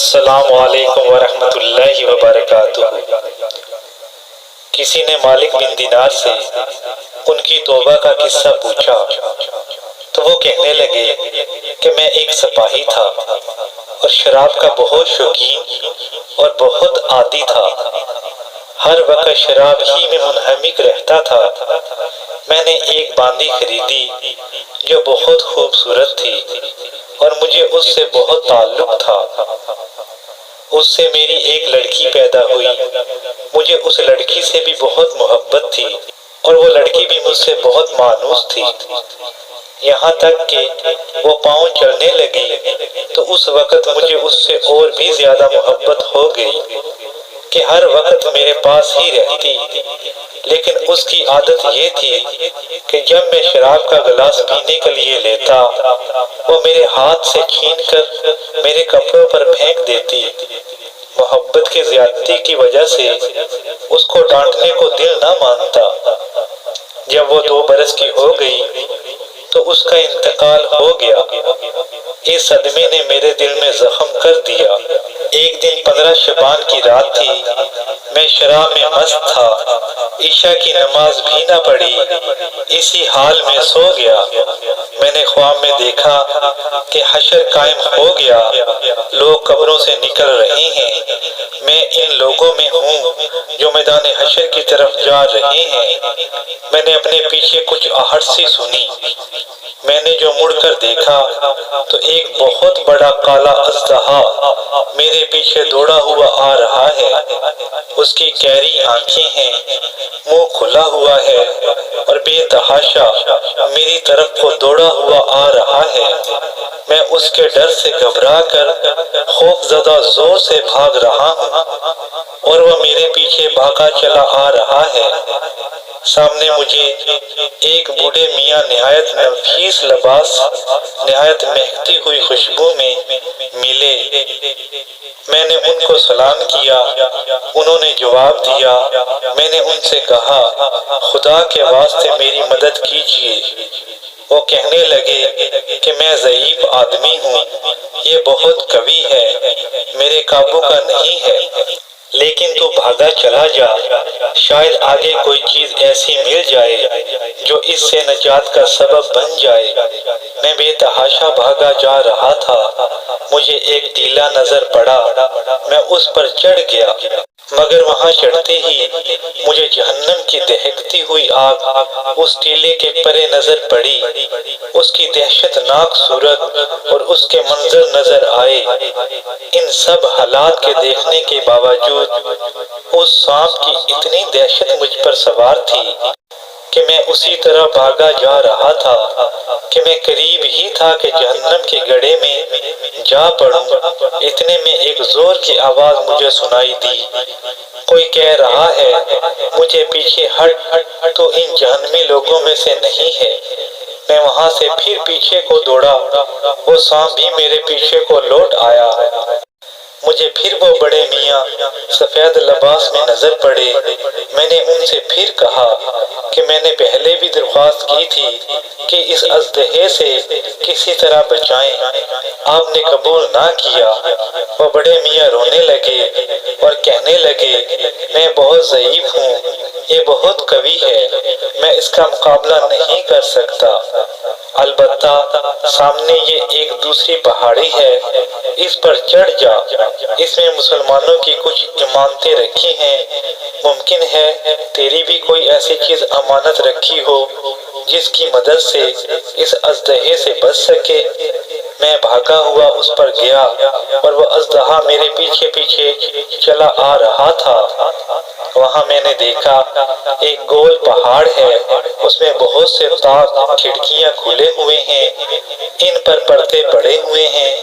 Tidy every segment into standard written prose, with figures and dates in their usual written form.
السلام علیکم ورحمۃ اللہ وبرکاتہ۔ کسی نے مالک بن دینار سے ان کی توبہ کا قصہ پوچھا تو وہ کہنے لگے کہ میں ایک سپاہی تھا اور شراب کا بہت شوقین اور بہت عادی تھا۔ ہر وقت شراب ہی میں منہمک رہتا تھا۔ میں نے ایک باندی خریدی جو بہت خوبصورت تھی اور مجھے اس سے بہت تعلق تھا۔ اس سے میری ایک لڑکی پیدا ہوئی۔ مجھے اس لڑکی سے بھی بہت محبت تھی اور وہ لڑکی بھی مجھ سے بہت مانوس تھی، یہاں تک کہ وہ پاؤں چلنے لگی تو اس وقت مجھے اس سے اور بھی زیادہ محبت ہو گئی کہ ہر وقت میرے پاس ہی رہتی۔ لیکن اس کی عادت یہ تھی کہ جب میں شراب کا گلاس پینے کے لیے لیتا وہ میرے ہاتھ سے چھین کر میرے کپڑوں پر پھینک دیتی۔ محبت کی زیادتی کی وجہ سے اس کو ڈانٹنے کو دل نہ مانتا۔ جب وہ 2 برس کی ہو گئی تو اس کا انتقال ہو گیا۔ اس صدمے نے میرے دل میں زخم کر دیا۔ ایک دن 15 شعبان کی رات تھی۔ میں شراب میں مست تھا، عشاء کی نماز بھی نہ پڑھی، اسی حال میں سو گیا۔ میں نے خواب میں دیکھا کہ حشر قائم ہو گیا، لوگ قبروں سے نکل رہے ہیں۔ میں ان لوگوں میں ہوں جو میدان حشر کی طرف جا رہے ہیں۔ میں نے اپنے پیچھے کچھ آہٹ سی سنی۔ میں نے جو مڑ کر دیکھا تو ایک بہت بڑا کالا اژدہا میرے پیچھے دوڑا ہوا آ رہا ہے۔ اس کی کیری آنکھیں ہیں، منہ کھلا ہوا ہے اور بے تحاشا میری طرف کو دوڑا ہوا آ رہا ہے۔ میں اس کے ڈر سے گھبرا کر خوف زدہ زور سے بھاگ رہا ہوں اور وہ میرے پیچھے بھاگا چلا آ رہا ہے۔ سامنے مجھے ایک بوڑھے میاں نہایت نفیس لباس، نہایت مہکتی ہوئی خوشبو میں ملے۔ میں نے ان کو سلام کیا، انہوں نے جواب دیا۔ میں نے ان سے کہا خدا کے واسطے میری مدد کیجیے۔ وہ کہنے لگے کہ میں ضعیف آدمی ہوں، یہ بہت قوی ہے، میرے قابو کا نہیں ہے، لیکن تو بھاگا چلا جا، شاید آگے کوئی چیز ایسی مل جائے جو اس سے نجات کا سبب بن جائے۔ میں بے تحاشا بھاگا جا رہا تھا، مجھے ایک ٹیلا نظر پڑا، میں اس پر چڑھ گیا، مگر وہاں چڑھتے ہی مجھے جہنم کی دہکتی ہوئی آگ اس ٹیلے کے پرے نظر پڑی۔ اس کی دہشت ناک صورت اور اس کے منظر نظر آئے۔ ان سب حالات کے دیکھنے کے باوجود اس سانپ کی اتنی دہشت مجھ پر سوار تھی کہ میں اسی طرح بھاگا جا رہا تھا کہ میں قریب ہی تھا کہ جہنم کے گڑھے میں جا پڑوں۔ اتنے میں ایک زور کی آواز مجھے سنائی دی، کوئی کہہ رہا ہے مجھے پیچھے ہٹ، تو ان جہنمی لوگوں میں سے نہیں ہے۔ میں وہاں سے پھر پیچھے کو دوڑا، وہ سانپ بھی میرے پیچھے کو لوٹ آیا۔ مجھے پھر وہ بڑے میاں سفید لباس میں نظر پڑے۔ میں نے ان سے پھر کہا کہ میں نے پہلے بھی درخواست کی تھی کہ اس اژدہے سے کسی طرح بچائیں، آپ نے قبول نہ کیا۔ وہ بڑے میاں رونے لگے اور کہنے لگے میں بہت ضعیف ہوں، یہ بہت قوی ہے، میں اس کا مقابلہ نہیں کر سکتا۔ البتہ سامنے یہ ایک دوسری پہاڑی ہے، اس پر چڑھ جا، اس میں مسلمانوں کی کچھ امانتیں رکھی ہیں، ممکن ہے تیری بھی کوئی ایسی چیز امانت رکھی ہو جس کی مدد سے اس اژدہے سے بچ سکے۔ میں بھاگا ہوا اس پر گیا اور وہ اژدہا میرے پیچھے پیچھے چلا آ رہا تھا۔ وہاں میں نے دیکھا ایک گول پہاڑ ہے، اس میں بہت سے طاق کھڑکیاں کھلے ہوئے ہیں، ان پر پردے پڑے ہوئے ہیں،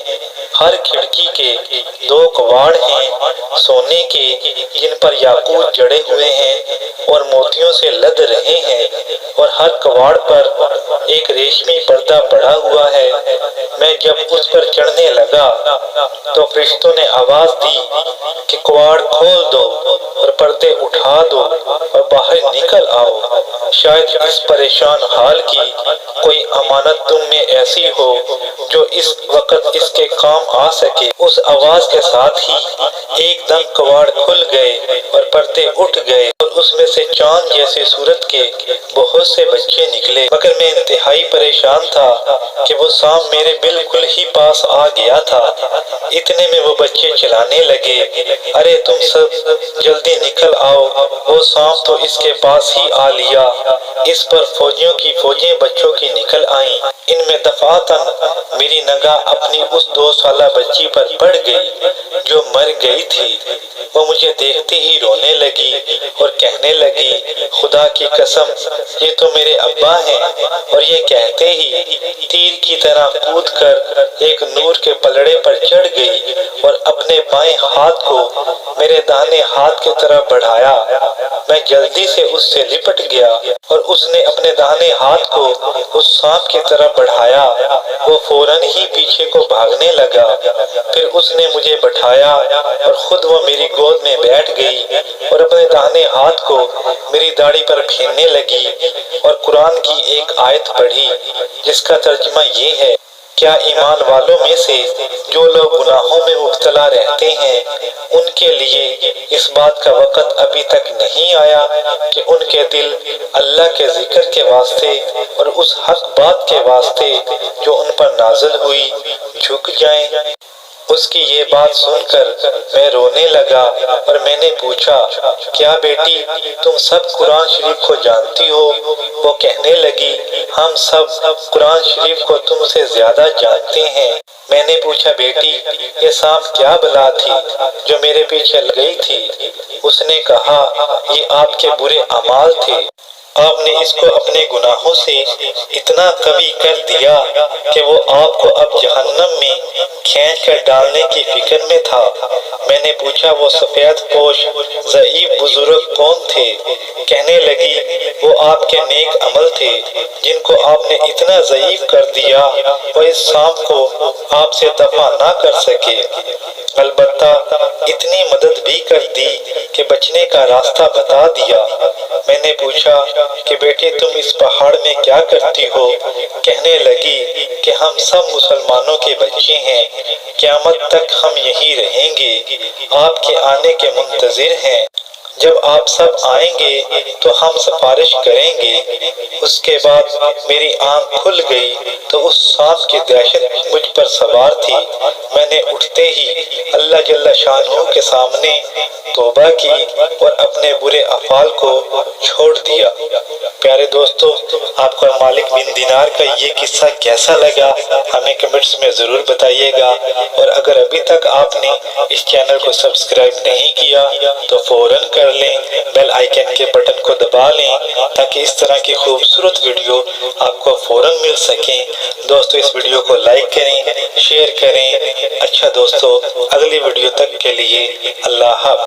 ہر کھڑکی کے 2 کواڑ ہیں سونے کے جن پر یاقوت جڑے ہوئے ہیں اور موتیوں سے لد رہے ہیں، اور ہر کواڑ پر ایک ریشمی پردہ پڑا ہوا ہے۔ میں جب اس پر چڑھنے لگا تو فرشتوں نے آواز دی کہ کواڑ کھول دو اور پردے اٹھا دو اور باہر نکل آؤ، شاید اس پریشان حال کی کوئی امانت تم میں ایسی ہو جو اس وقت اس کے کام آ سکے۔ اس آواز کے ساتھ ہی ایک دم کواڑ کھل گئے اور پردے اٹھ گئے اور اس میں سے چاند جیسی صورت کے بہت سے بچے نکلے، مگر میں انتہائی پریشان تھا کہ وہ سانپ میرے بالکل ہی پاس آ گیا تھا۔ اتنے میں وہ بچے چلانے لگے، ارے تم سب جلدی نکل آؤ، وہ سانپ تو اس کے پاس ہی آ لیا۔ اس پر فوجیوں کی فوجیں بچوں کی نکل آئیں۔ ان میں دفعاتاً میری نگاہ اپنی اس 2 سالہ بچی پر پڑ گئی جو مر گئی تھی۔ وہ مجھے دیکھتے ہی رونے لگی اور کہنے لگی، خدا کی قسم یہ تو میرے ابا ہیں، اور یہ کہتے ہی تیر کی طرح کود کر ایک نور کے پلڑے پر چڑھ گئی اور اپنے بائیں ہاتھ کو میرے داہنے ہاتھ کی طرف بڑھایا۔ میں جلدی سے اس سے لپٹ گیا اور اس نے اپنے داہنے ہاتھ کو اس سانپ کی طرف بڑھایا۔ وہ فوراً ہی پیچھے کو بھاگنے لگا۔ پھر اس نے مجھے بٹھایا اور خود وہ میری گود میں بیٹھ گئی اور اپنے داہنے ہاتھ کو میری داڑھی پر پھیرنے لگی اور قرآن کی ایک آیت پڑھی جس کا ترجمہ یہ ہے، کیا ایمان والوں میں سے جو لوگ گناہوں میں مبتلا رہتے ہیں ان کے لیے اس بات کا وقت ابھی تک نہیں آیا کہ ان کے دل اللہ کے ذکر کے واسطے اور اس حق بات کے واسطے جو ان پر نازل ہوئی جھک جائیں۔ اس کی یہ بات سن کر میں رونے لگا اور میں نے پوچھا، کیا بیٹی تم سب قرآن شریف کو جانتی ہو؟ وہ کہنے لگی، ہم سب قرآن شریف کو تم سے زیادہ جانتے ہیں۔ میں نے پوچھا، بیٹی یہ سانپ کیا بلا تھی جو میرے پیچھے لگئی تھی؟ اس نے کہا، یہ آپ کے برے اعمال تھے، آپ نے اس کو اپنے گناہوں سے اتنا قوی کر دیا کہ وہ آپ کو اب جہنم میں کھینچ کر ڈالنے کی فکر میں تھا۔ میں نے پوچھا، وہ سفید پوش ضعیف بزرگ کون تھے؟ کہنے لگی، وہ آپ کے نیک عمل تھے جن کو آپ نے اتنا ضعیف کر دیا وہ اس سانپ کو آپ سے دفع نہ کر سکے، البتہ اتنی مدد بھی کر دی کہ بچنے کا راستہ بتا دیا۔ میں نے پوچھا کہ بیٹی تم اس پہاڑ میں کیا کرتی ہو؟ کہنے لگی کہ ہم سب مسلمانوں کے بچے ہیں، قیامت تک ہم یہی رہیں گے، آپ کے آنے کے منتظر ہیں، جب آپ سب آئیں گے تو ہم سفارش کریں گے۔ اس کے بعد میری آنکھ کھل گئی تو اس سانپ کی دہشت مجھ پر سوار تھی۔ میں نے اٹھتے ہی اللہ جل شانہ کے سامنے توبہ کی اور اپنے برے افعال کو چھوڑ دیا۔ پیارے دوستو، آپ کو مالک بن دینار کا یہ قصہ کیسا لگا ہمیں کمنٹس میں ضرور بتائیے گا، اور اگر ابھی تک آپ نے اس چینل کو سبسکرائب نہیں کیا تو فوراً کر لیں، بیل آئیکن کے بٹن کو دبا لیں تاکہ اس طرح کی خوبصورت ویڈیو آپ کو فوراً مل سکیں۔ دوستو اس ویڈیو کو لائک کریں، شیئر کریں۔ اچھا دوستو، اگلی ویڈیو تک کے لیے اللہ حافظ۔